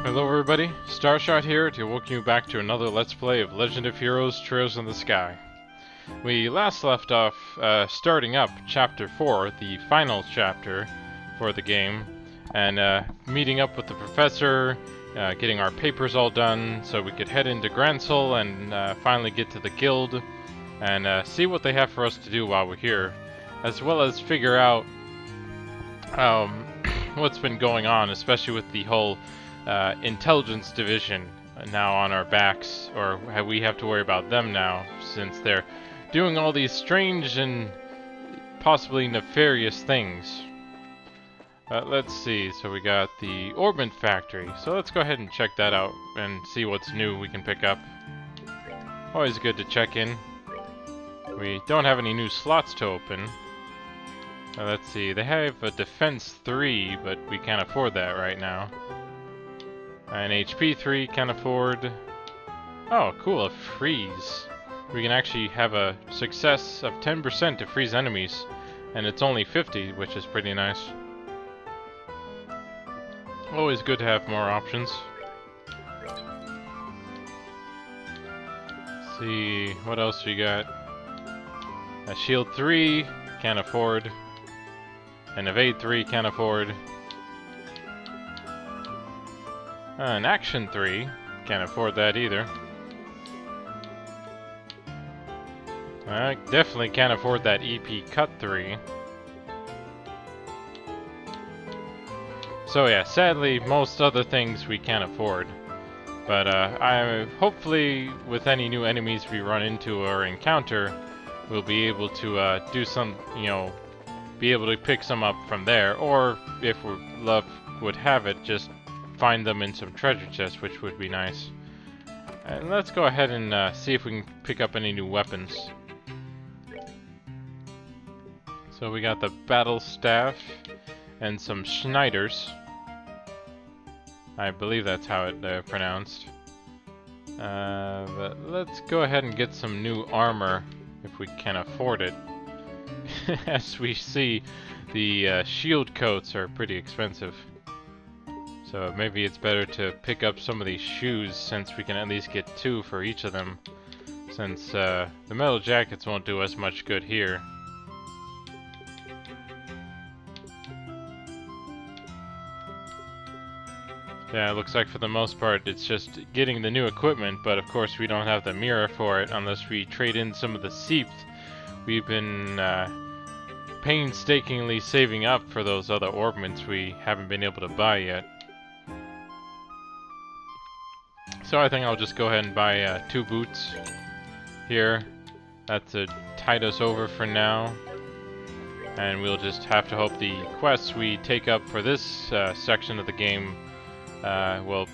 Hello everybody, Starshot here to welcome you back to another Let's Play of Legend of Heroes Trails in the Sky. We last left off starting up Chapter 4, the final chapter for the game, and meeting up with the professor, getting our papers all done so we could head into Gransel and finally get to the guild and see what they have for us to do while we're here, as well as figure out what's been going on, especially with the whole intelligence division now on our backs, or we have to worry about them now since they're doing all these strange and possibly nefarious things. Let's see, so we got the Orbment Factory, so let's go ahead and check that out and see what's new we can pick up. Always good to check in. We don't have any new slots to open. Let's see, they have a Defense 3, but we can't afford that right now. An HP 3 can afford. Oh, cool, a freeze. We can actually have a success of 10% to freeze enemies, and it's only 50, which is pretty nice. Always good to have more options. Let's see, what else we got? A shield 3, can't afford. An evade 3, can't afford. An action 3, can't afford that either. I definitely can't afford that EP cut 3. So yeah, sadly, most other things we can't afford. But I hopefully, with any new enemies we run into or encounter, we'll be able to do some, be able to pick some up from there. Or if luck would have it, just find them in some treasure chests, which would be nice. And let's go ahead and see if we can pick up any new weapons. So we got the battle staff and some Schneiders. I believe that's how it pronounced. But let's go ahead and get some new armor if we can afford it. As we see, the shield coats are pretty expensive. So maybe it's better to pick up some of these shoes since we can at least get 2 for each of them. Since the metal jackets won't do us much good here. Yeah, it looks like for the most part it's just getting the new equipment, but of course we don't have the mirror for it unless we trade in some of the seeped. We've been painstakingly saving up for those other orbments we haven't been able to buy yet. So I think I'll just go ahead and buy 2 boots here. That's to tide us over for now. And we'll just have to hope the quests we take up for this section of the game will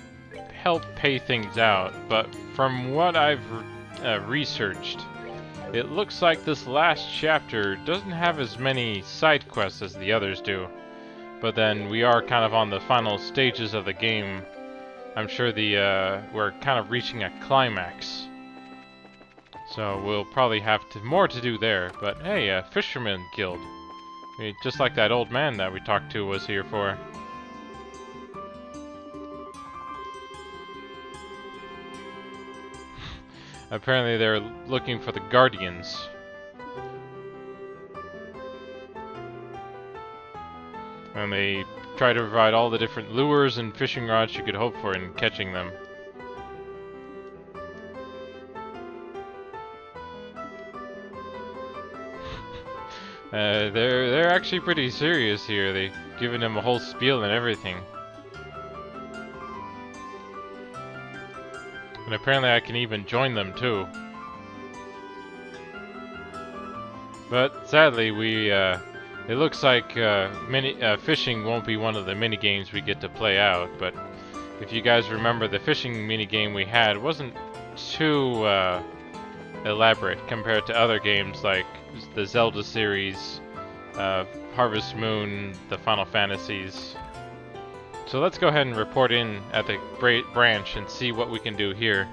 help pay things out. But from what I've researched, it looks like this last chapter doesn't have as many side quests as the others do. But then we are kind of on the final stages of the game. I'm sure we're kind of reaching a climax. So we'll probably have more to do there. But hey, a fisherman guild. Just like that old man that we talked to was here for. Apparently they're looking for the Guardians. And they try to provide all the different lures and fishing rods you could hope for in catching them. They're actually pretty serious here. They've given him a whole spiel and everything. And apparently I can even join them too. But sadly it looks like fishing won't be one of the mini games we get to play out, but if you guys remember, the fishing mini game we had wasn't too elaborate compared to other games like the Zelda series, Harvest Moon, the Final Fantasies. So let's go ahead and report in at the branch and see what we can do here.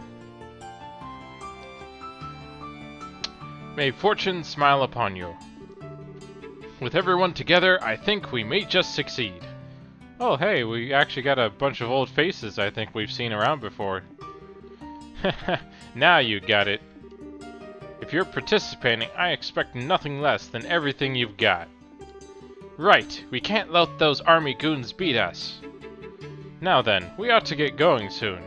May fortune smile upon you. With everyone together, I think we may just succeed. Oh, hey, we actually got a bunch of old faces I think we've seen around before. Now you got it. If you're participating, I expect nothing less than everything you've got. Right, we can't let those army goons beat us. Now then, we ought to get going soon.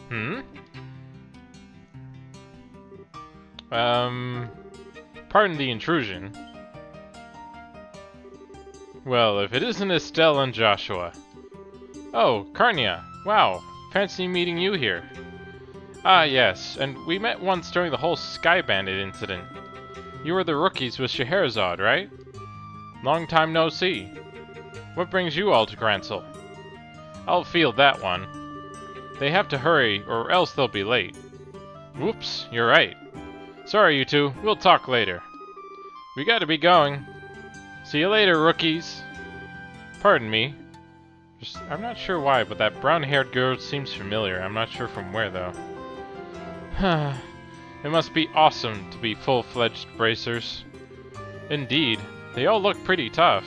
Hmm? Pardon the intrusion. Well, if it isn't Estelle and Joshua. Oh, Carnia. Wow, fancy meeting you here. Ah, yes, and we met once during the whole Sky Bandit incident. You were the rookies with Scheherazade, right? Long time no see. What brings you all to Gransel? I'll field that one. They have to hurry, or else they'll be late. Whoops, you're right. Sorry, you two. We'll talk later. We gotta be going. See you later, rookies. Pardon me. I'm not sure why, but that brown-haired girl seems familiar. I'm not sure from where, though. It must be awesome to be full-fledged bracers. Indeed. They all look pretty tough.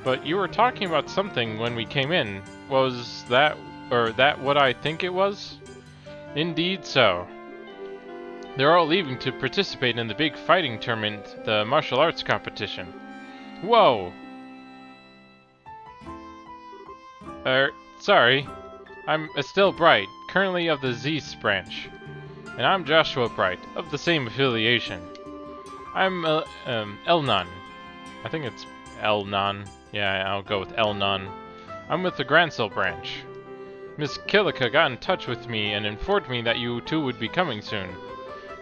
But you were talking about something when we came in. Was that what I think it was? Indeed so. They're all leaving to participate in the big fighting tournament, the martial arts competition. Whoa! Sorry. I'm Estelle Bright, currently of the Zeus branch. And I'm Joshua Bright, of the same affiliation. I'm, Elnon. I think it's Elnon. Yeah, I'll go with Elnon. I'm with the Gransel branch. Miss Killica got in touch with me and informed me that you two would be coming soon.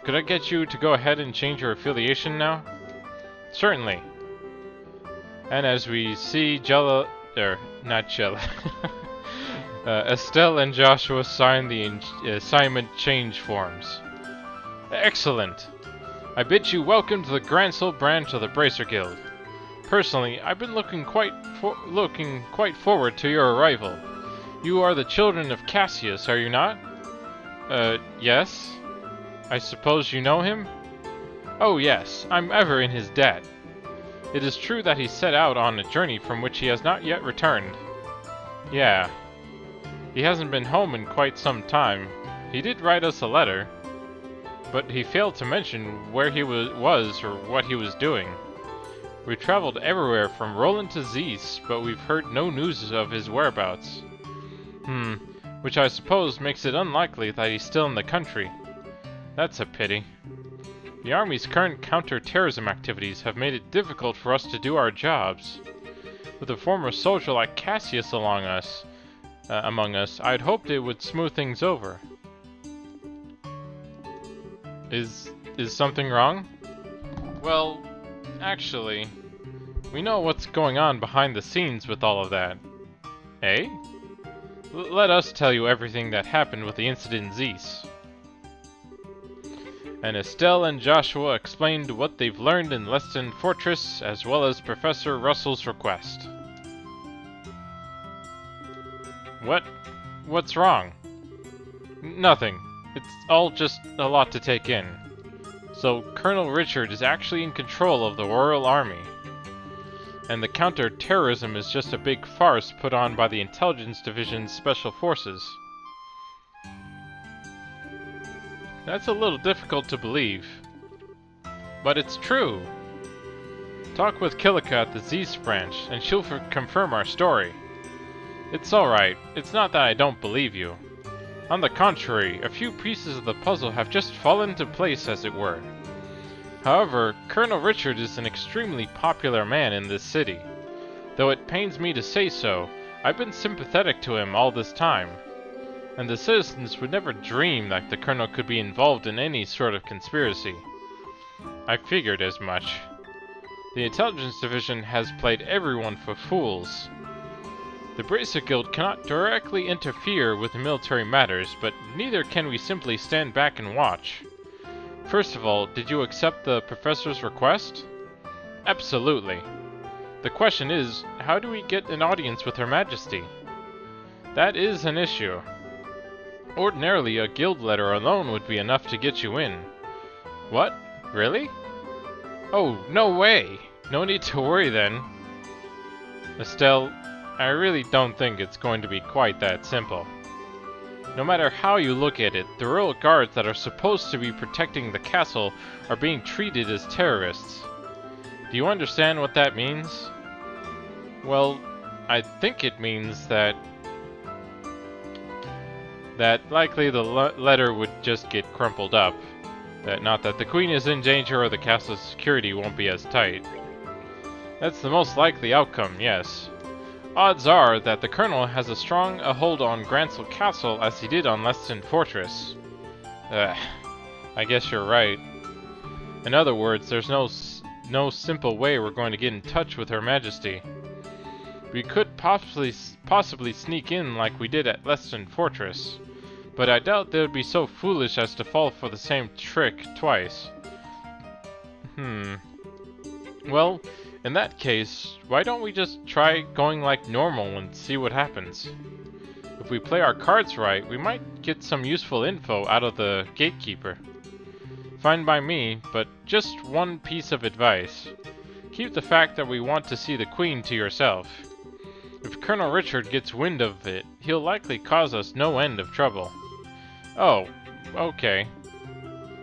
Could I get you to go ahead and change your affiliation now? Certainly. And as we see Estelle and Joshua sign the assignment change forms. Excellent. I bid you welcome to the Gransel branch of the Bracer Guild. Personally, I've been looking quite forward to your arrival. You are the children of Cassius, are you not? Yes. I suppose you know him? Oh yes, I'm ever in his debt. It is true that he set out on a journey from which he has not yet returned. Yeah. He hasn't been home in quite some time. He did write us a letter, but he failed to mention where he was or what he was doing. We traveled everywhere from Roland to Zeus, but we've heard no news of his whereabouts. Which I suppose makes it unlikely that he's still in the country. That's a pity. The Army's current counter-terrorism activities have made it difficult for us to do our jobs. With a former soldier like Cassius among us, I'd hoped it would smooth things over. Is something wrong? Well, actually, we know what's going on behind the scenes with all of that. Eh? Let us tell you everything that happened with the incident in Zeus. And Estelle and Joshua explained what they've learned in Leston Fortress, as well as Professor Russell's request. What's wrong? Nothing. It's all just a lot to take in. So, Colonel Richard is actually in control of the Royal Army. And the counter-terrorism is just a big farce put on by the Intelligence Division's Special Forces. That's a little difficult to believe. But it's true. Talk with Killica at the Zeus branch, and she'll confirm our story. It's alright. It's not that I don't believe you. On the contrary, a few pieces of the puzzle have just fallen into place, as it were. However, Colonel Richard is an extremely popular man in this city. Though it pains me to say so, I've been sympathetic to him all this time. And the citizens would never dream that the Colonel could be involved in any sort of conspiracy. I figured as much. The Intelligence Division has played everyone for fools. The Bracer Guild cannot directly interfere with military matters, but neither can we simply stand back and watch. First of all, did you accept the Professor's request? Absolutely. The question is, how do we get an audience with Her Majesty? That is an issue. Ordinarily, a guild letter alone would be enough to get you in. What? Really? Oh, no way! No need to worry then. Estelle, I really don't think it's going to be quite that simple. No matter how you look at it, the royal guards that are supposed to be protecting the castle are being treated as terrorists. Do you understand what that means? Well, I think it means that likely the letter would just get crumpled up. Not that the Queen is in danger or the castle's security won't be as tight. That's the most likely outcome, yes. Odds are that the Colonel has as strong a hold on Gransel Castle as he did on Leston Fortress. I guess you're right. In other words, there's no simple way we're going to get in touch with Her Majesty. We could possibly sneak in like we did at Leston Fortress, but I doubt they would be so foolish as to fall for the same trick twice. Well, in that case, why don't we just try going like normal and see what happens? If we play our cards right, we might get some useful info out of the gatekeeper. Fine by me, but just one piece of advice. Keep the fact that we want to see the Queen to yourself. If Colonel Richard gets wind of it, he'll likely cause us no end of trouble. Oh, okay.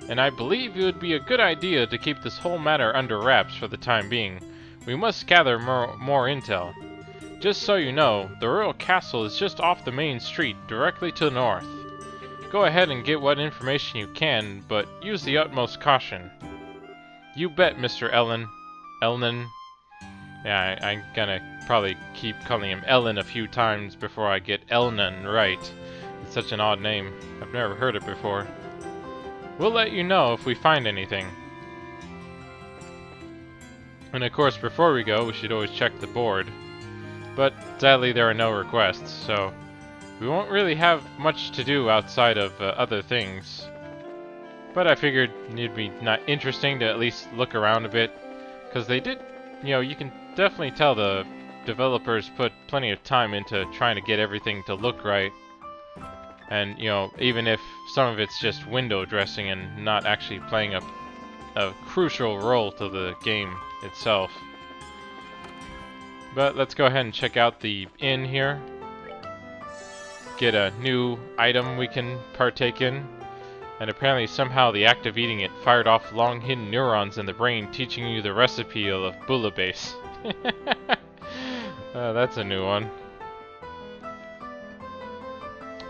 And I believe it would be a good idea to keep this whole matter under wraps for the time being. We must gather more intel. Just so you know, the royal castle is just off the main street, directly to the north. Go ahead and get what information you can, but use the utmost caution. You bet, Mr. Elnan. Yeah, I'm gonna probably keep calling him Ellen a few times before I get Elnan right. It's such an odd name. I've never heard it before. We'll let you know if we find anything. And of course, before we go, we should always check the board. But sadly, there are no requests, so we won't really have much to do outside of other things. But I figured it'd be interesting to at least look around a bit, because they did, you can definitely tell the developers put plenty of time into trying to get everything to look right. And, even if some of it's just window dressing and not actually playing a crucial role to the game itself. But let's go ahead and check out the inn here. Get a new item we can partake in. And apparently somehow the act of eating it fired off long hidden neurons in the brain, teaching you the recipe of bouillabaisse. That's a new one.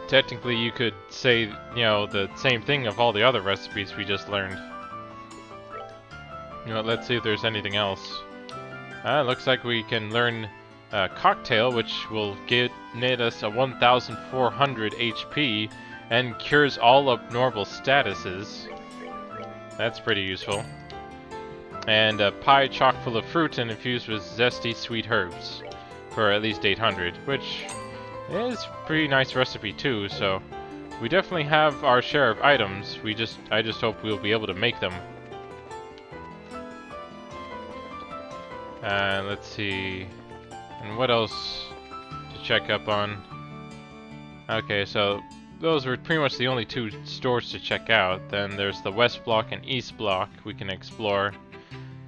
Technically you could say, the same thing of all the other recipes we just learned. Let's see if there's anything else. Looks like we can learn Cocktail, which will net us a 1,400 HP and cures all abnormal statuses. That's pretty useful. And a pie chock full of fruit and infused with zesty sweet herbs for at least 800, which is a pretty nice recipe too, so we definitely have our share of items. I just hope we'll be able to make them. Let's see, and what else to check up on? Okay, so those were pretty much the only two stores to check out. Then there's the West Block and East Block we can explore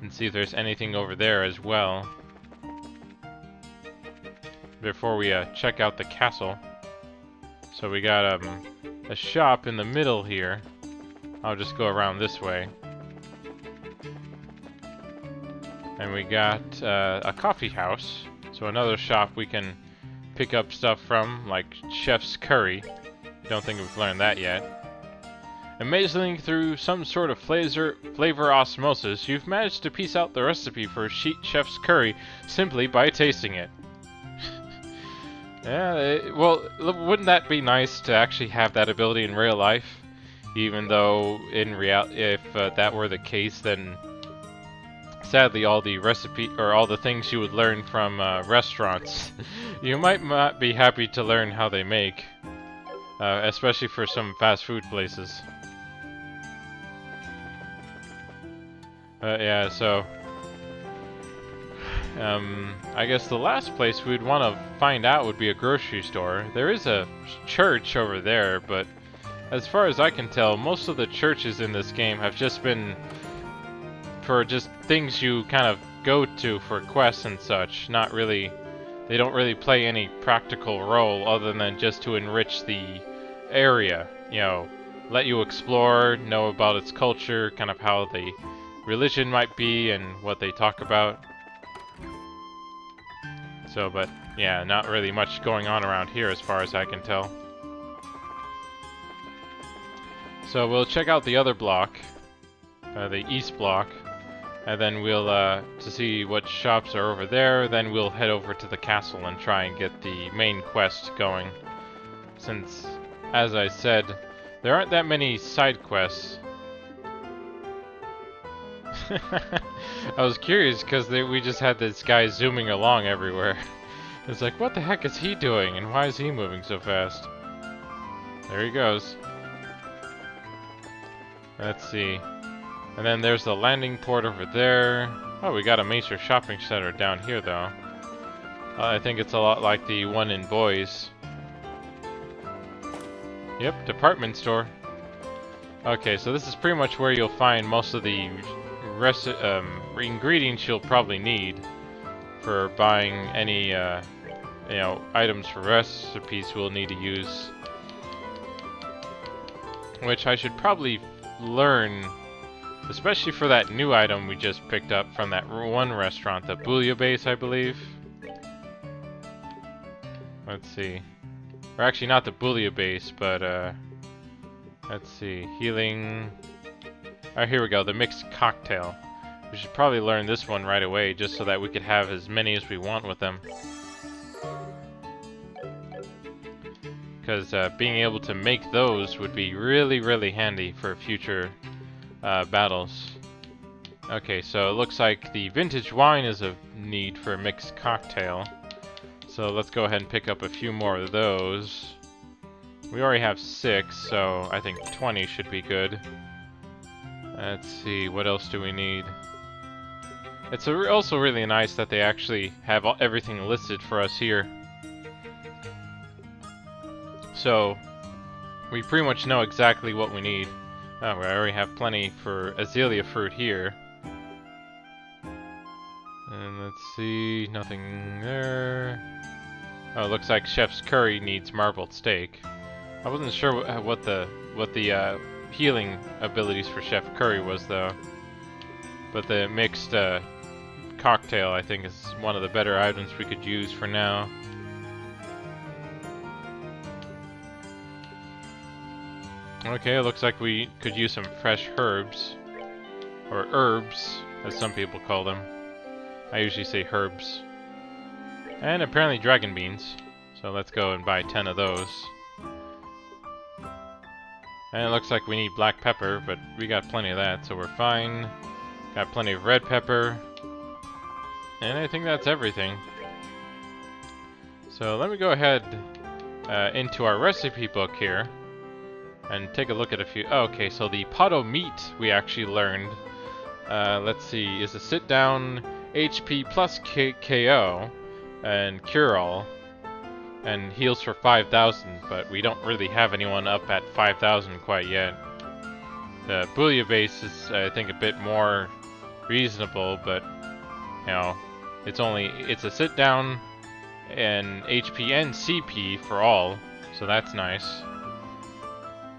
and see if there's anything over there as well before we check out the castle. So we got a shop in the middle here. I'll just go around this way. And we got a coffee house, so another shop we can pick up stuff from, like Chef's Curry. Don't think we've learned that yet. Amazingly, through some sort of flavor osmosis, you've managed to piece out the recipe for Chef's Curry simply by tasting it. Yeah, well, wouldn't that be nice to actually have that ability in real life? Even though, if that were the case, then sadly, all the things you would learn from restaurants, you might not be happy to learn how they make, especially for some fast food places. Yeah, so I guess the last place we'd want to find out would be a grocery store. There is a church over there, but as far as I can tell, most of the churches in this game have just been for just things you kind of go to for quests and such, not really they don't really play any practical role other than just to enrich the area, you know, let you explore, know about its culture, kind of how the religion might be and what they talk about. So, but yeah, not really much going on around here as far as I can tell. So we'll check out the other block, the east block, and then we'll, to see what shops are over there, then we'll head over to the castle and try and get the main quest going. Since, as I said, there aren't that many side quests. I was curious because we just had this guy zooming along everywhere. It's like, what the heck is he doing and why is he moving so fast? There he goes. Let's see. And then there's the landing port over there. Oh, we got a major shopping center down here though. I think it's a lot like the one in Boys. Yep, department store. Okay, so this is pretty much where you'll find most of the ingredients you'll probably need for buying any, you know, items for recipes we'll need to use. Which I should probably learn, especially for that new item we just picked up from that one restaurant, the bouillabaisse, I believe. Let's see. Or actually not the bouillabaisse, but let's see, healing. Oh, here we go, the mixed cocktail. We should probably learn this one right away, just so that we could have as many as we want with them. Because being able to make those would be really, really handy for future battles. Okay, so it looks like the vintage wine is a need for a mixed cocktail. So let's go ahead and pick up a few more of those. We already have 6, so I think 20 should be good. Let's see, what else do we need? It's also really nice that they actually have everything listed for us here. So, we pretty much know exactly what we need. Oh, we already have plenty for azalea fruit here. And let's see, nothing there. Oh, it looks like Chef's Curry needs marbled steak. I wasn't sure what the healing abilities for Chef Curry was though. But the mixed cocktail I think is one of the better items we could use for now. Okay, it looks like we could use some fresh herbs. Or herbs, as some people call them. I usually say herbs. And apparently dragon beans. So let's go and buy 10 of those. And it looks like we need black pepper, but we got plenty of that, so we're fine. Got plenty of red pepper. And I think that's everything. So let me go ahead into our recipe book here. And take a look at a few. Oh, okay, so the pot of meat we actually learned. Let's see, is a sit down HP plus KO and cure all. And heals for 5,000, but we don't really have anyone up at 5,000 quite yet. The bouillabaisse is, I think, a bit more reasonable, but, you know, it's a sit down and HP and CP for all, so that's nice.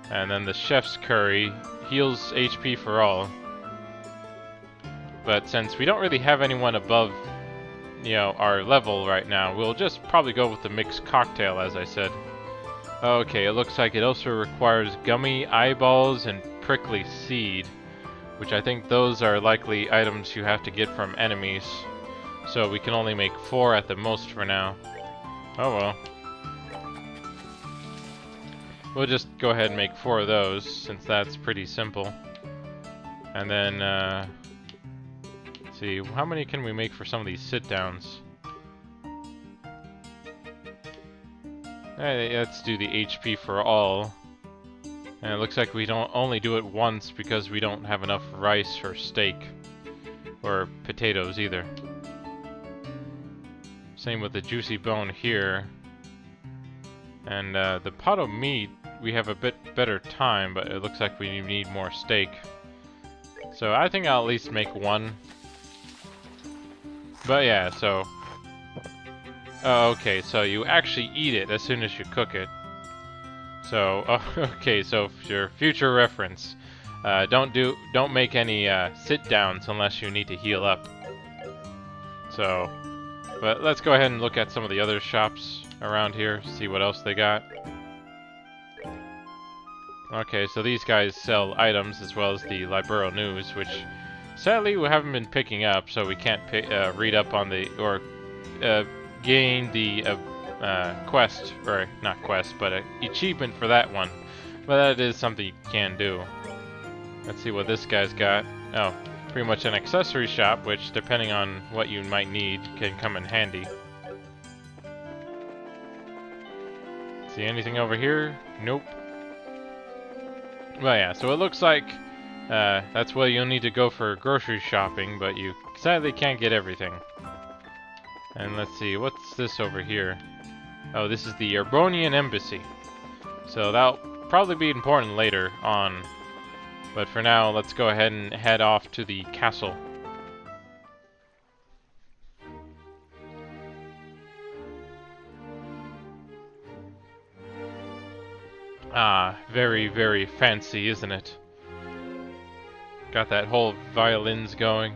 And then the Chef's Curry heals HP for all. But since we don't really have anyone above, you know, our level right now, we'll just probably go with the mixed cocktail, as I said. Okay, it looks like it also requires gummy eyeballs and prickly seed, which I think those are likely items you have to get from enemies. So we can only make 4 at the most for now. Oh well. We'll just go ahead and make 4 of those, since that's pretty simple. And then, let's see, how many can we make for some of these sit-downs? Let's do the HP for all. And it looks like we don't only do it once because we don't have enough rice or steak. Or potatoes either. Same with the juicy bone here. And the pot of meat, we have a bit better time, but it looks like we need more steak. So I think I'll at least make 1. But yeah, so Oh, okay, so you actually eat it as soon as you cook it. So, okay, so for your future reference, don't make any sit downs unless you need to heal up. So, but let's go ahead and look at some of the other shops around here, see what else they got. Okay, so these guys sell items as well as the Libero News, which sadly we haven't been picking up, so we can't read up on the or gain the quest, or not quest, but achievement for that one. But that is something you can do. Let's see what this guy's got. Oh, pretty much an accessory shop, which depending on what you might need can come in handy. See anything over here? Nope. Well, yeah, so it looks like that's where you'll need to go for grocery shopping, but you sadly can't get everything. And let's see, what's this over here? Oh, this is the Erbonian Embassy. So that'll probably be important later on. But for now, let's go ahead and head off to the castle. Ah, very, very fancy, isn't it? Got that whole violins going.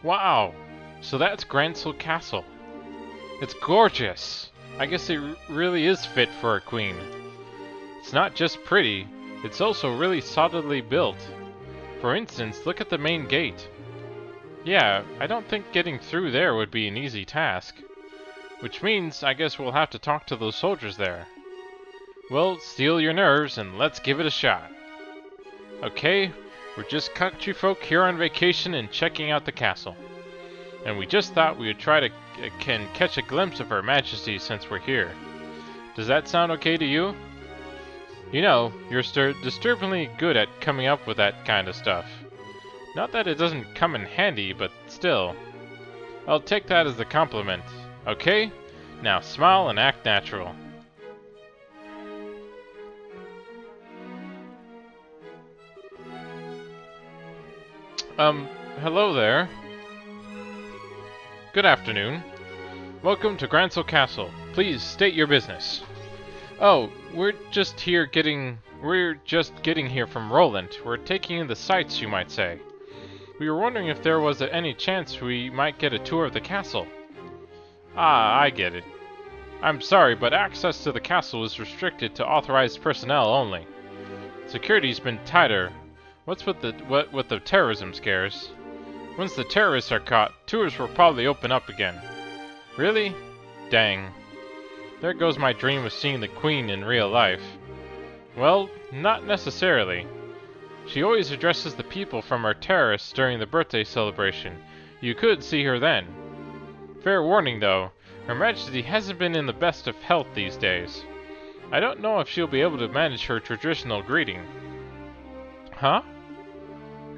Wow! So that's Gransel Castle. It's gorgeous! I guess it really is fit for a queen. It's not just pretty, it's also really solidly built. For instance, look at the main gate. Yeah, I don't think getting through there would be an easy task. Which means, I guess we'll have to talk to those soldiers there. Well, steel your nerves and let's give it a shot. Okay, we're just country folk here on vacation and checking out the castle. And we just thought we would try to catch a glimpse of Her Majesty since we're here. Does that sound okay to you? You know, you're disturbingly good at coming up with that kind of stuff. Not that it doesn't come in handy, but still. I'll take that as a compliment. Okay? Now smile and act natural. Hello there. Good afternoon. Welcome to Gransel Castle. Please state your business. Oh, we're just getting here from Roland. We're taking in the sights, you might say. We were wondering if there was any chance we might get a tour of the castle. Ah, I get it. I'm sorry, but access to the castle is restricted to authorized personnel only. Security's been tighter. What's with the terrorism scares? Once the terrorists are caught, tours will probably open up again. Really? Dang. There goes my dream of seeing the Queen in real life. Well, not necessarily. She always addresses the people from her terrace during the birthday celebration. You could see her then. Fair warning, though, Her Majesty hasn't been in the best of health these days. I don't know if she'll be able to manage her traditional greeting. Huh?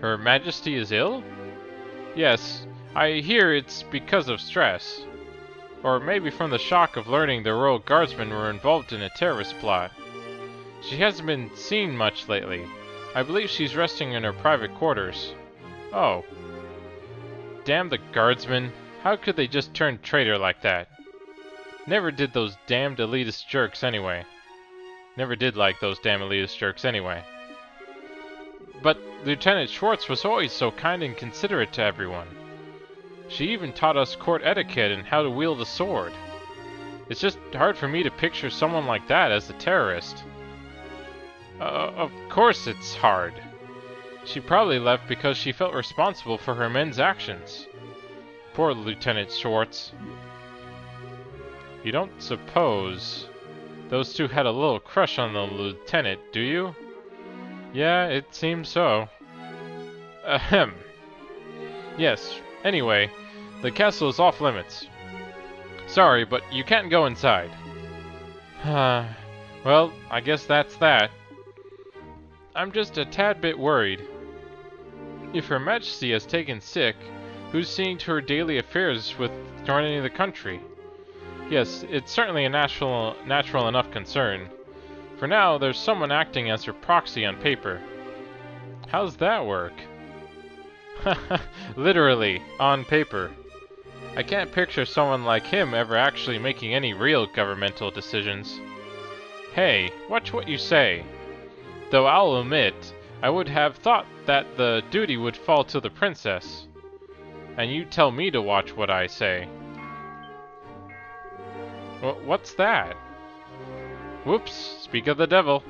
Her Majesty is ill? Yes, I hear it's because of stress. Or maybe from the shock of learning the Royal Guardsmen were involved in a terrorist plot. She hasn't been seen much lately. I believe she's resting in her private quarters. Oh. Damn the Guardsmen. How could they just turn traitor like that? Never did those damned elitist jerks anyway. Never did like those damn elitist jerks anyway. But Lieutenant Schwartz was always so kind and considerate to everyone. She even taught us court etiquette and how to wield a sword. It's just hard for me to picture someone like that as a terrorist. Of course it's hard. She probably left because she felt responsible for her men's actions. Poor Lieutenant Schwartz. You don't suppose those two had a little crush on the lieutenant, do you? Yeah, it seems so. Ahem. Yes, anyway, the castle is off limits. Sorry, but you can't go inside. Well, I guess that's that. I'm just a tad bit worried. If Her Majesty has taken sick, who's seeing to her daily affairs with running the country? Yes, it's certainly a natural enough concern. For now, there's someone acting as her proxy on paper. How's that work? Literally, on paper. I can't picture someone like him ever actually making any real governmental decisions. Hey, watch what you say. Though I'll admit, I would have thought that the duty would fall to the princess. And you tell me to watch what I say. What's that? Whoops, speak of the devil.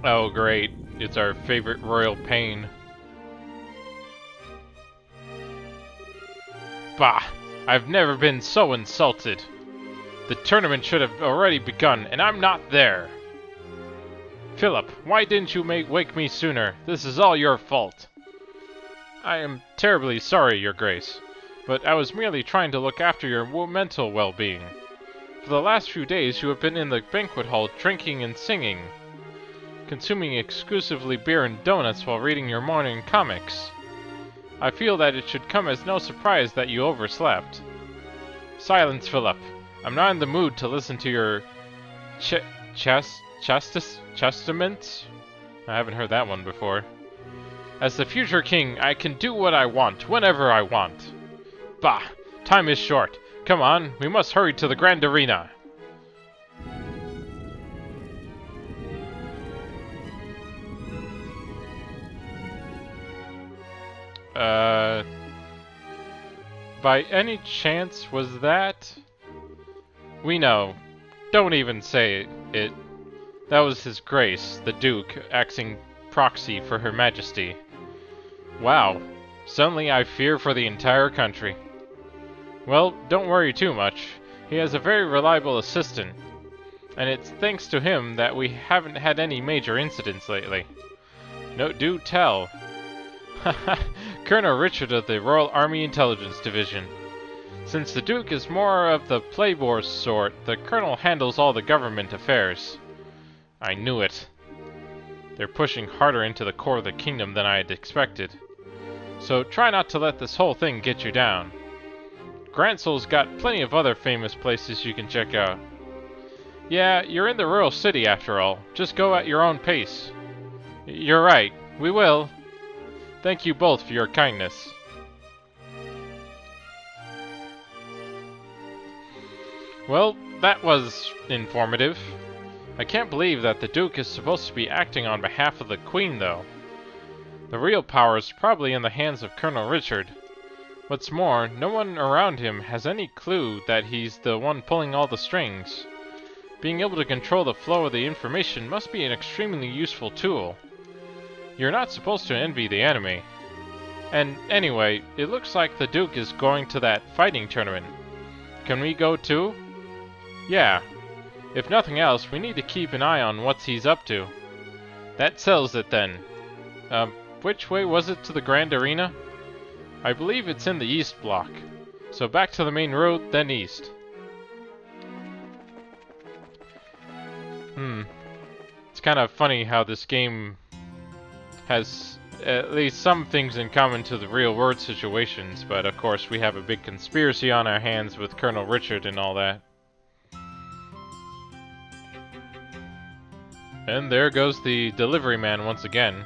Oh great, it's our favorite royal pain. Bah! I've never been so insulted. The tournament should have already begun, and I'm not there. Philip, why didn't you wake me sooner? This is all your fault. I am terribly sorry, Your Grace, but I was merely trying to look after your mental well-being. For the last few days you have been in the banquet hall drinking and singing, consuming exclusively beer and donuts while reading your morning comics. I feel that it should come as no surprise that you overslept. Silence, Philip. I'm not in the mood to listen to your chastisement? I haven't heard that one before. As the future king, I can do what I want, whenever I want. Bah! Time is short. Come on, we must hurry to the Grand Arena. By any chance was that? We know. Don't even say it. That was His Grace, the Duke, acting proxy for Her Majesty. Wow. Suddenly I fear for the entire country. Well, don't worry too much. He has a very reliable assistant, and it's thanks to him that we haven't had any major incidents lately. No, do tell. Colonel Richard of the Royal Army Intelligence Division. Since the Duke is more of the playboy sort, the Colonel handles all the government affairs. I knew it. They're pushing harder into the core of the kingdom than I had expected. So try not to let this whole thing get you down. Gransel's got plenty of other famous places you can check out. Yeah, you're in the royal city after all. Just go at your own pace. You're right. We will. Thank you both for your kindness. Well, that was informative. I can't believe that the Duke is supposed to be acting on behalf of the Queen, though. The real power is probably in the hands of Colonel Richard. What's more, no one around him has any clue that he's the one pulling all the strings. Being able to control the flow of the information must be an extremely useful tool. You're not supposed to envy the enemy. And anyway, it looks like the Duke is going to that fighting tournament. Can we go too? Yeah. If nothing else, we need to keep an eye on what he's up to. That settles it then. Which way was it to the Grand Arena? I believe it's in the east block. So back to the main road, then east. It's kind of funny how this game has at least some things in common to the real world situations, but of course we have a big conspiracy on our hands with Colonel Richard and all that. And there goes the delivery man once again.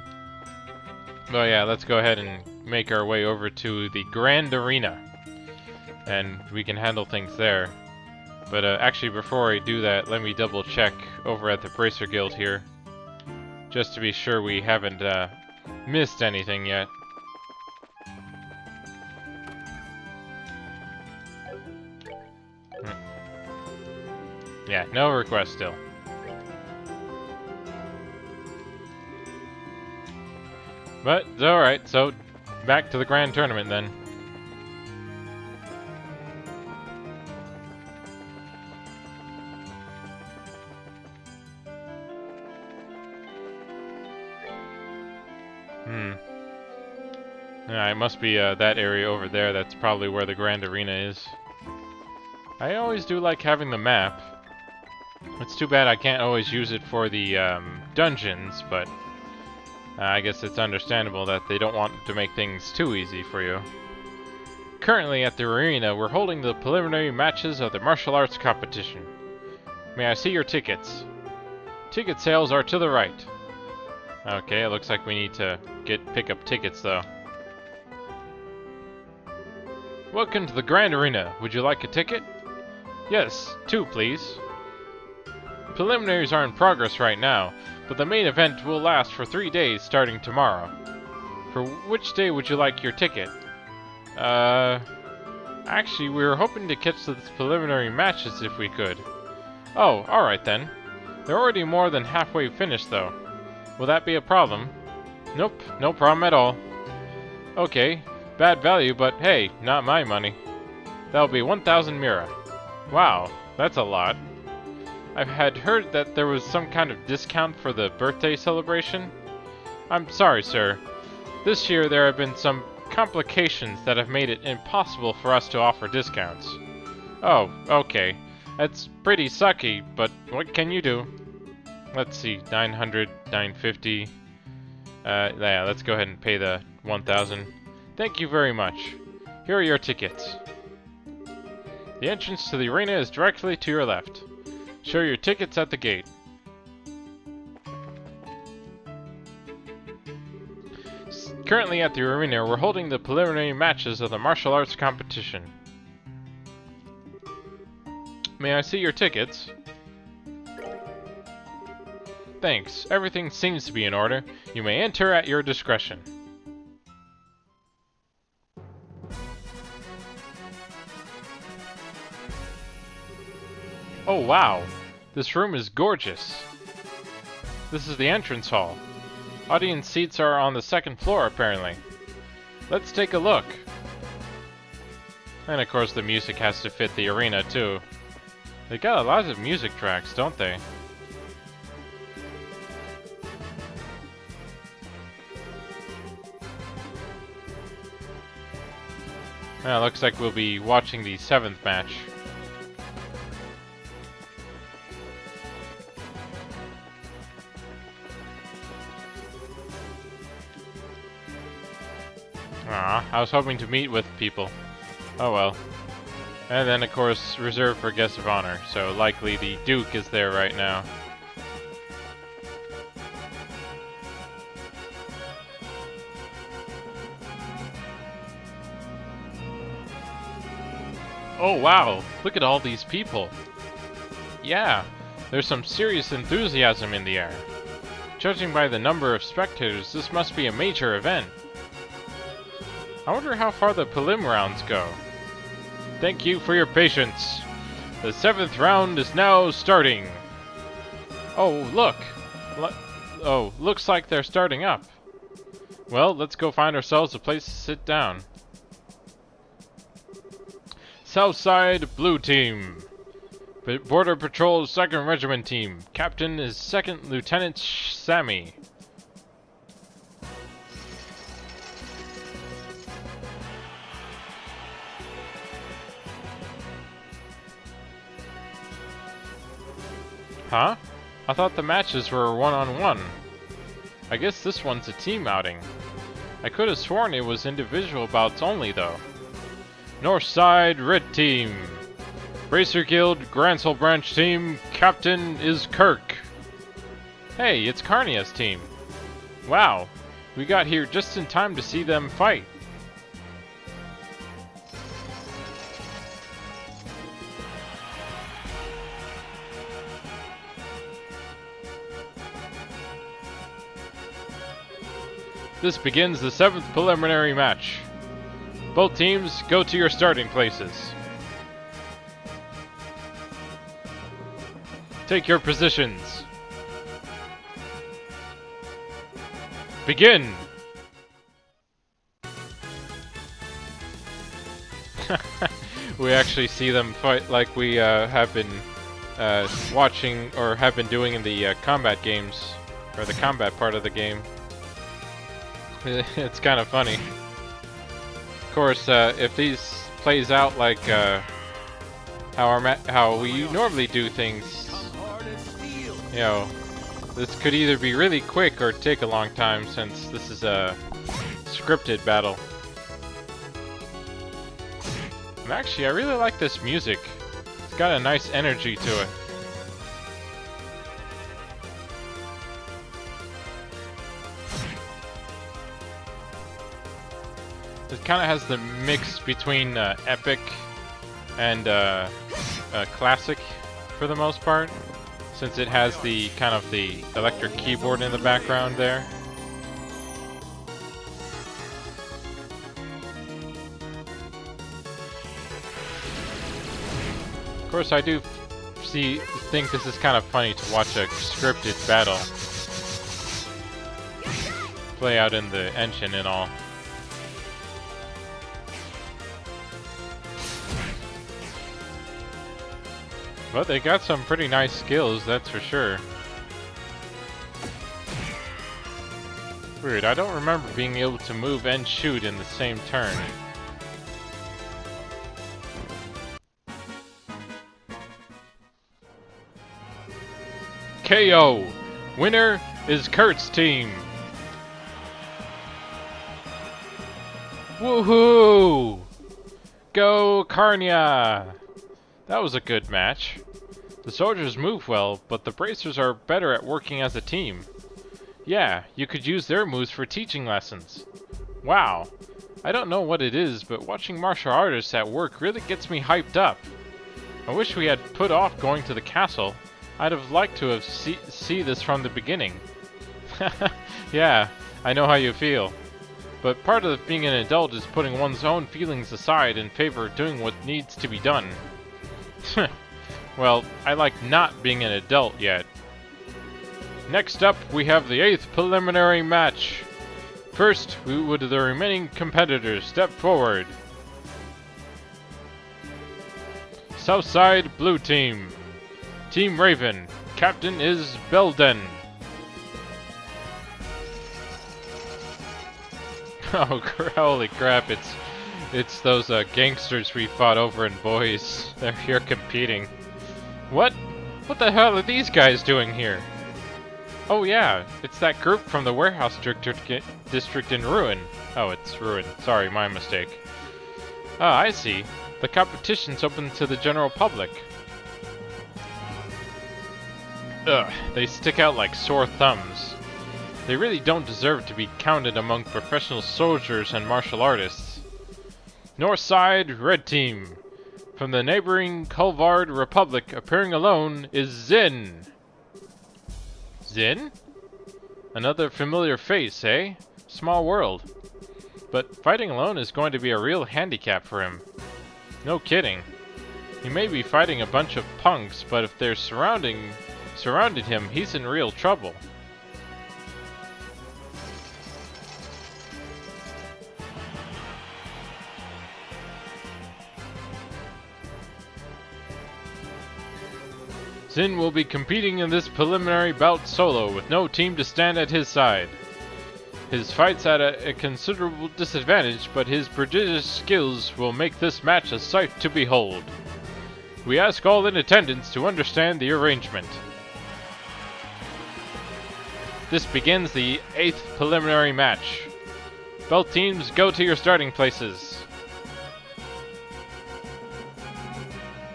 Oh yeah, let's go ahead and make our way over to the Grand Arena. And we can handle things there. But actually before I do that, let me double check over at the Bracer Guild here. Just to be sure we haven't missed anything yet. Yeah, no request still. But, alright, so back to the Grand Tournament then. Yeah, it must be that area over there. That's probably where the Grand Arena is. I always do like having the map. It's too bad I can't always use it for the dungeons, but I guess it's understandable that they don't want to make things too easy for you. Currently at the arena, we're holding the preliminary matches of the martial arts competition. May I see your tickets? Ticket sales are to the right. Okay, it looks like we need to pick up tickets though. Welcome to the Grand Arena. Would you like a ticket? Yes, 2 please. Preliminaries are in progress right now, but the main event will last for 3 days starting tomorrow. For which day would you like your ticket? Actually, we were hoping to catch the preliminary matches if we could. Oh, alright then. They're already more than halfway finished though. Will that be a problem? Nope, no problem at all. Okay, bad value, but hey, not my money. That'll be 1,000 Mira. Wow, that's a lot. I had heard that there was some kind of discount for the birthday celebration. I'm sorry, sir. This year there have been some complications that have made it impossible for us to offer discounts. Oh, okay. That's pretty sucky, but what can you do? Let's see, 900, 950. Yeah, let's go ahead and pay the 1,000. Thank you very much. Here are your tickets. The entrance to the arena is directly to your left. Show your tickets at the gate. Currently at the arena, we're holding the preliminary matches of the martial arts competition. May I see your tickets? Thanks. Everything seems to be in order. You may enter at your discretion. Oh wow! This room is gorgeous. This is the entrance hall. Audience seats are on the 2nd floor, apparently. Let's take a look. And of course the music has to fit the arena, too. They got a lot of music tracks, don't they? Well, looks like we'll be watching the 7th match. I was hoping to meet with people. Oh well. And then, of course, reserved for guests of honor, so likely the Duke is there right now. Oh wow, look at all these people. Yeah, there's some serious enthusiasm in the air. Judging by the number of spectators, this must be a major event. I wonder how far the prelim rounds go. Thank you for your patience. The 7th round is now starting. Oh, look. Oh, looks like they're starting up. Well, let's go find ourselves a place to sit down. Southside Blue Team. Border Patrol 2nd Regiment Team. Captain is 2nd Lieutenant Sammy. Huh? I thought the matches were one-on-one. I guess this one's a team outing. I could have sworn it was individual bouts only, though. Northside Red Team. Racer Guild Gransel Branch Team. Captain is Kirk. Hey, it's Carnia's team. Wow, we got here just in time to see them fight. This begins the 7th preliminary match. Both teams, go to your starting places. Take your positions. Begin! We actually see them fight like we have been watching or have been doing in the combat games, or the combat part of the game. It's kind of funny. Of course, if these plays out like how we normally do things, you know, this could either be really quick or take a long time since this is a scripted battle. And actually, I really like this music. It's got a nice energy to it. It kind of has the mix between epic and classic for the most part, since it has the kind of the electric keyboard in the background there. Of course, I do think this is kind of funny to watch a scripted battle play out in the engine and all. But they got some pretty nice skills, that's for sure. Weird, I don't remember being able to move and shoot in the same turn. KO! Winner is Kurt's team! Woohoo! Go Carnia! That was a good match. The soldiers move well, but the bracers are better at working as a team. Yeah, you could use their moves for teaching lessons. Wow. I don't know what it is, but watching martial artists at work really gets me hyped up. I wish we had put off going to the castle. I'd have liked to have see this from the beginning. Yeah, I know how you feel. But part of being an adult is putting one's own feelings aside in favor of doing what needs to be done. Well, I like not being an adult yet. Next up, we have the 8th preliminary match. First, would the remaining competitors step forward? Southside Blue Team. Team Raven. Captain is Belden. Oh, holy crap, it's those gangsters we fought over in Boys. They're here competing. What? What the hell are these guys doing here? Oh yeah, it's that group from the warehouse district in Ruin. Oh, it's Ruin. Sorry, my mistake. Ah, I see. The competition's open to the general public. Ugh, they stick out like sore thumbs. They really don't deserve to be counted among professional soldiers and martial artists. Northside Red Team. From the neighboring Kulvard Republic, appearing alone is Zin. Zin? Another familiar face, eh? Small world. But fighting alone is going to be a real handicap for him. No kidding. He may be fighting a bunch of punks, but if they're surrounded him, he's in real trouble. Zin will be competing in this preliminary bout solo, with no team to stand at his side. His fight's at a considerable disadvantage, but his prodigious skills will make this match a sight to behold. We ask all in attendance to understand the arrangement. This begins the 8th preliminary match. Belt teams, go to your starting places.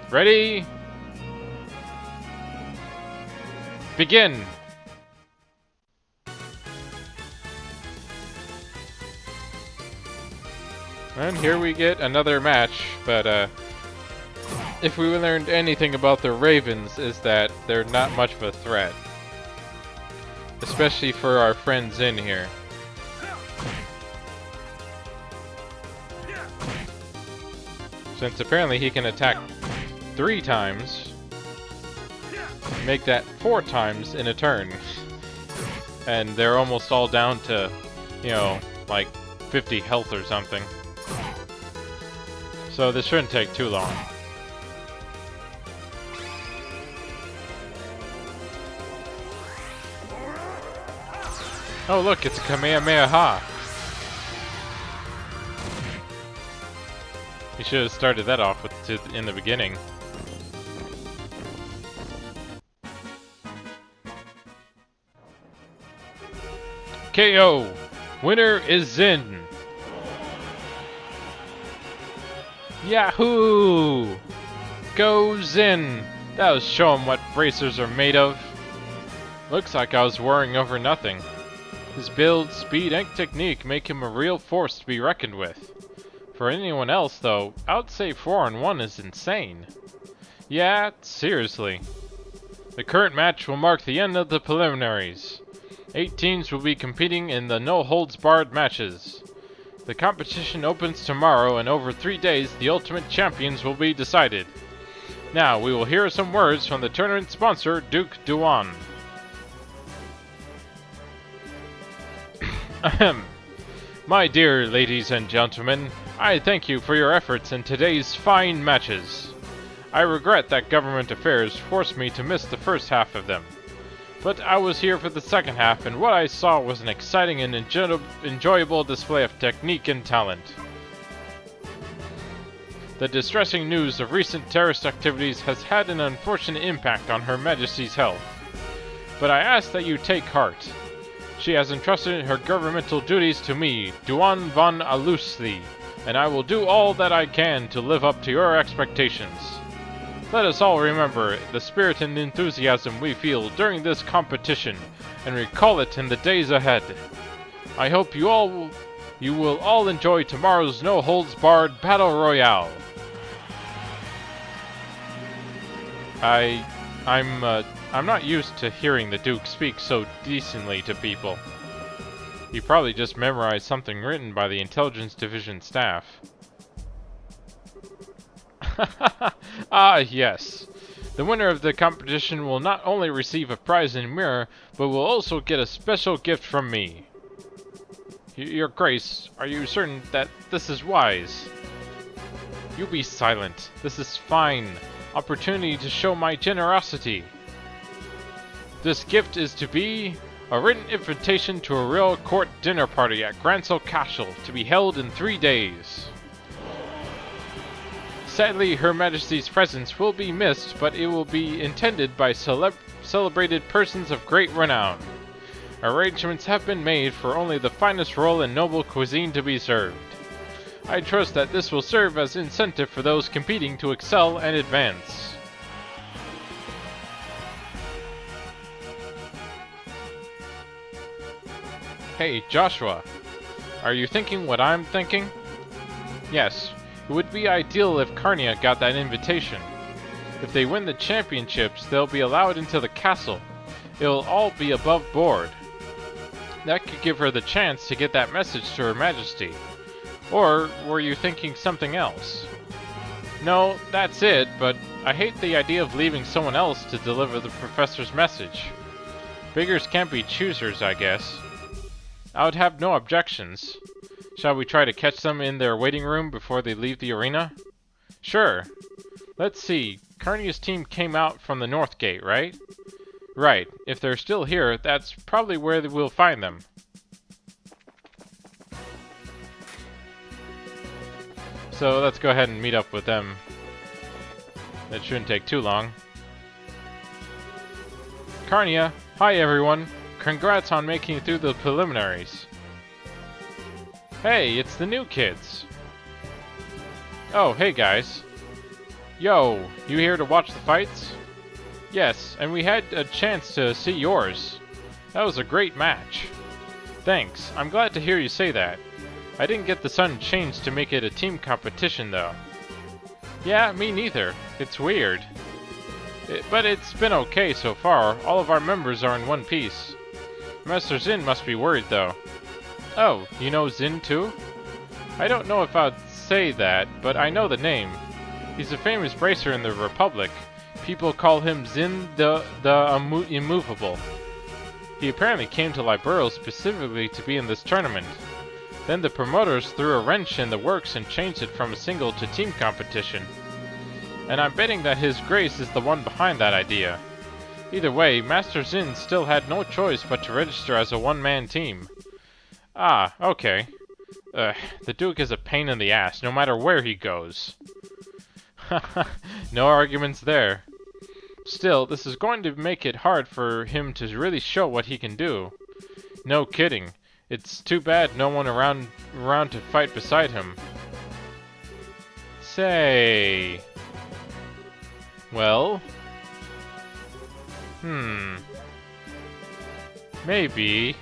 Ready? Begin! And here we get another match, but if we learned anything about the Ravens is that they're not much of a threat. Especially for our friends in here. Since apparently he can attack 3 times. Make that 4 times in a turn. And they're almost all down to, you know, like 50 health or something. So this shouldn't take too long. Oh look, it's a Kamehameha! You should have started that off with in the beginning. KO! Winner is Zin! Yahoo! Go Zin! That'll show him what bracers are made of. Looks like I was worrying over nothing. His build, speed, and technique make him a real force to be reckoned with. For anyone else, though, I'd say 4-on-1 is insane. Yeah, seriously. The current match will mark the end of the preliminaries. 8 teams will be competing in the no-holds-barred matches. The competition opens tomorrow, and over 3 days, the ultimate champions will be decided. Now, we will hear some words from the tournament sponsor, Duke Duan. Ahem. My dear ladies and gentlemen, I thank you for your efforts in today's fine matches. I regret that government affairs forced me to miss the first half of them. But I was here for the second half, and what I saw was an exciting and enjoyable display of technique and talent. The distressing news of recent terrorist activities has had an unfortunate impact on Her Majesty's health. But I ask that you take heart. She has entrusted her governmental duties to me, Duan von Alusli, and I will do all that I can to live up to your expectations. Let us all remember the spirit and enthusiasm we feel during this competition, and recall it in the days ahead. I hope you will all enjoy tomorrow's no-holds-barred Battle Royale. I'm not used to hearing the Duke speak so decently to people. He probably just memorized something written by the Intelligence Division staff. Ah, yes. The winner of the competition will not only receive a prize and mirror, but will also get a special gift from me. Your Grace, are you certain that this is wise? You be silent. This is fine. Opportunity to show my generosity. This gift is to be a written invitation to a real court dinner party at Gransel Castle to be held in 3 days. Sadly, Her Majesty's presence will be missed, but it will be attended by celebrated persons of great renown. Arrangements have been made for only the finest royal and noble cuisine to be served. I trust that this will serve as incentive for those competing to excel and advance. Hey, Joshua, are you thinking what I'm thinking? Yes. It would be ideal if Carnia got that invitation. If they win the championships, they'll be allowed into the castle. It'll all be above board. That could give her the chance to get that message to Her Majesty. Or were you thinking something else? No, that's it, but I hate the idea of leaving someone else to deliver the professor's message. Beggars can't be choosers, I guess. I would have no objections. Shall we try to catch them in their waiting room before they leave the arena? Sure. Let's see. Carnia's team came out from the north gate, right? Right. If they're still here, that's probably where we'll find them. So let's go ahead and meet up with them. That shouldn't take too long. Carnia, hi everyone. Congrats on making it through the preliminaries. Hey, it's the new kids. Oh, hey guys. Yo, you here to watch the fights? Yes, and we had a chance to see yours. That was a great match. Thanks, I'm glad to hear you say that. I didn't get the sun changed to make it a team competition though. Yeah, me neither. It's weird. But it's been okay so far. All of our members are in one piece. Master Zin must be worried though. Oh, you know Zin too? I don't know if I'd say that, but I know the name. He's a famous racer in the Republic. People call him Zin the Immovable. He apparently came to Libero specifically to be in this tournament. Then the promoters threw a wrench in the works and changed it from a single to team competition. And I'm betting that His Grace is the one behind that idea. Either way, Master Zin still had no choice but to register as a one-man team. Ah, okay. The Duke is a pain in the ass, no matter where he goes. No arguments there. Still, this is going to make it hard for him to really show what he can do. No kidding. It's too bad no one around to fight beside him. Say... Well... Maybe...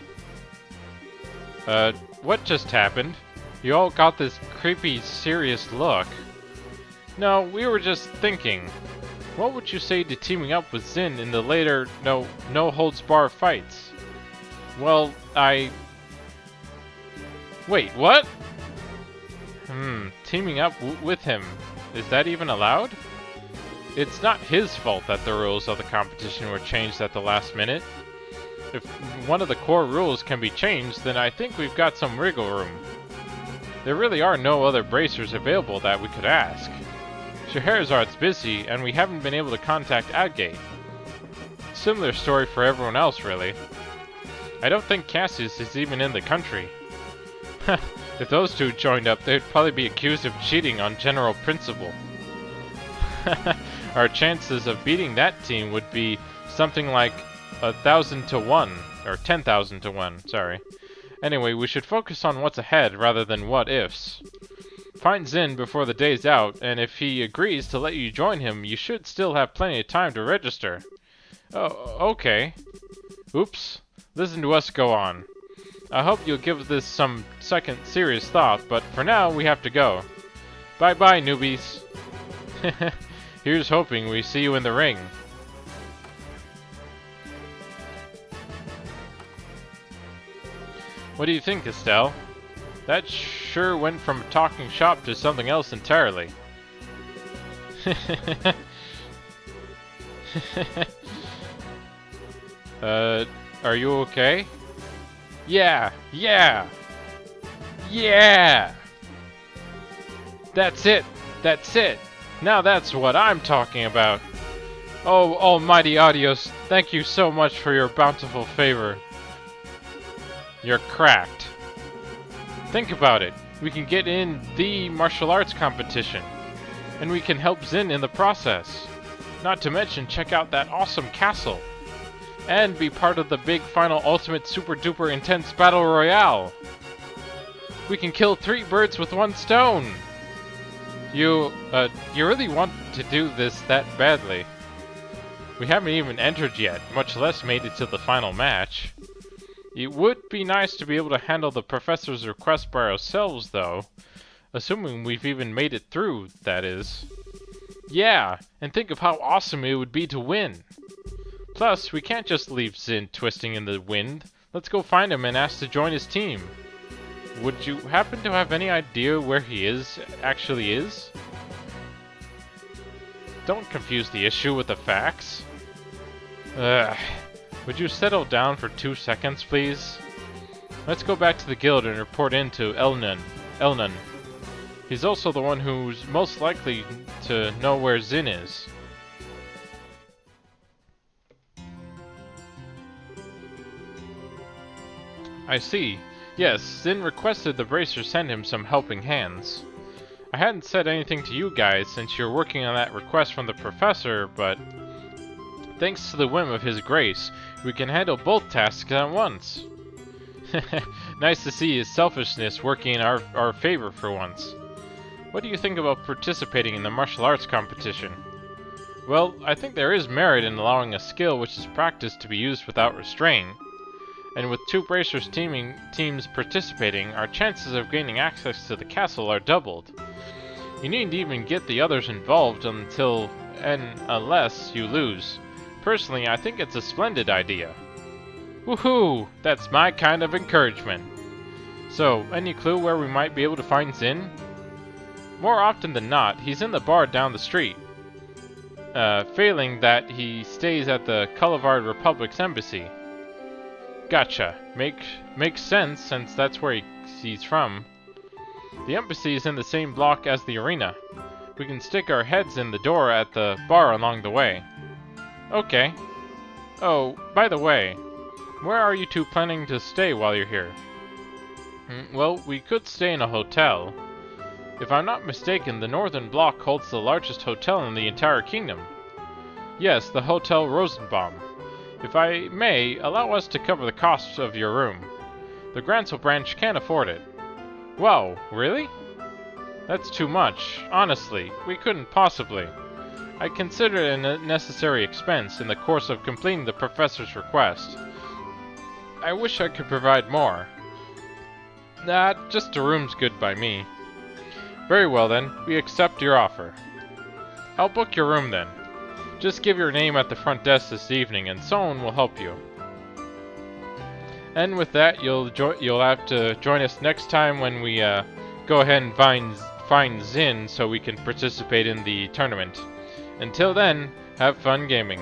What just happened? You all got this creepy, serious look. No, we were just thinking. What would you say to teaming up with Zin in the later no-holds-bar fights? Well, Wait, what? Teaming up with him. Is that even allowed? It's not his fault that the rules of the competition were changed at the last minute. If one of the core rules can be changed, then I think we've got some wriggle room. There really are no other bracers available that we could ask. Scheherazad's busy, and we haven't been able to contact Adgate. Similar story for everyone else, really. I don't think Cassius is even in the country. If those two joined up, they'd probably be accused of cheating on general principle. Our chances of beating that team would be something like 1,000 to 1, or 10,000 to 1, sorry. Anyway, we should focus on what's ahead rather than what-ifs. Find Zin before the day's out, and if he agrees to let you join him, you should still have plenty of time to register. Oh, okay. Oops. Listen to us go on. I hope you'll give this some second serious thought, but for now, we have to go. Bye-bye, newbies. Here's hoping we see you in the ring. What do you think, Estelle? That sure went from talking shop to something else entirely. Are you okay? Yeah! Yeah! Yeah! That's it! That's it! Now that's what I'm talking about! Oh, almighty Adios, thank you so much for your bountiful favor. You're cracked. Think about it. We can get in the martial arts competition. And we can help Zin in the process. Not to mention check out that awesome castle. And be part of the big final ultimate super duper intense battle royale. We can kill 3 birds with 1 stone. You really want to do this that badly. We haven't even entered yet, much less made it to the final match. It would be nice to be able to handle the professor's request by ourselves, though. Assuming we've even made it through, that is. Yeah, and think of how awesome it would be to win. Plus, we can't just leave Zin twisting in the wind. Let's go find him and ask to join his team. Would you happen to have any idea where he actually is? Don't confuse the issue with the facts. Ugh. Would you settle down for 2 seconds, please? Let's go back to the guild and report in to Elnan. He's also the one who's most likely to know where Zin is. I see. Yes, Zin requested the Bracer send him some helping hands. I hadn't said anything to you guys since you're working on that request from the professor, but thanks to the whim of his grace, we can handle both tasks at once. Nice to see his selfishness working in our favor for once. What do you think about participating in the martial arts competition? Well, I think there is merit in allowing a skill which is practiced to be used without restraint. And with 2 Bracers teams participating, our chances of gaining access to the castle are doubled. You needn't even get the others involved unless you lose. Personally, I think it's a splendid idea. Woohoo! That's my kind of encouragement. So, any clue where we might be able to find Zin? More often than not, he's in the bar down the street. Failing that, he stays at the Cullivard Republic's embassy. Gotcha. Makes sense, since that's where he's from. The embassy is in the same block as the arena. We can stick our heads in the door at the bar along the way. Okay. Oh, by the way, where are you two planning to stay while you're here? Well, we could stay in a hotel. If I'm not mistaken, the northern block holds the largest hotel in the entire kingdom. Yes, the Hotel Rosenbaum. If I may, allow us to cover the costs of your room. The Gransel branch can't afford it. Whoa, really? That's too much. Honestly, we couldn't possibly. I consider it a necessary expense in the course of completing the professor's request. I wish I could provide more. Nah, just a room's good by me. Very well then, we accept your offer. I'll book your room then. Just give your name at the front desk this evening and someone will help you. And with that, you'll have to join us next time when we go ahead and find Zin so we can participate in the tournament. Until then, have fun gaming.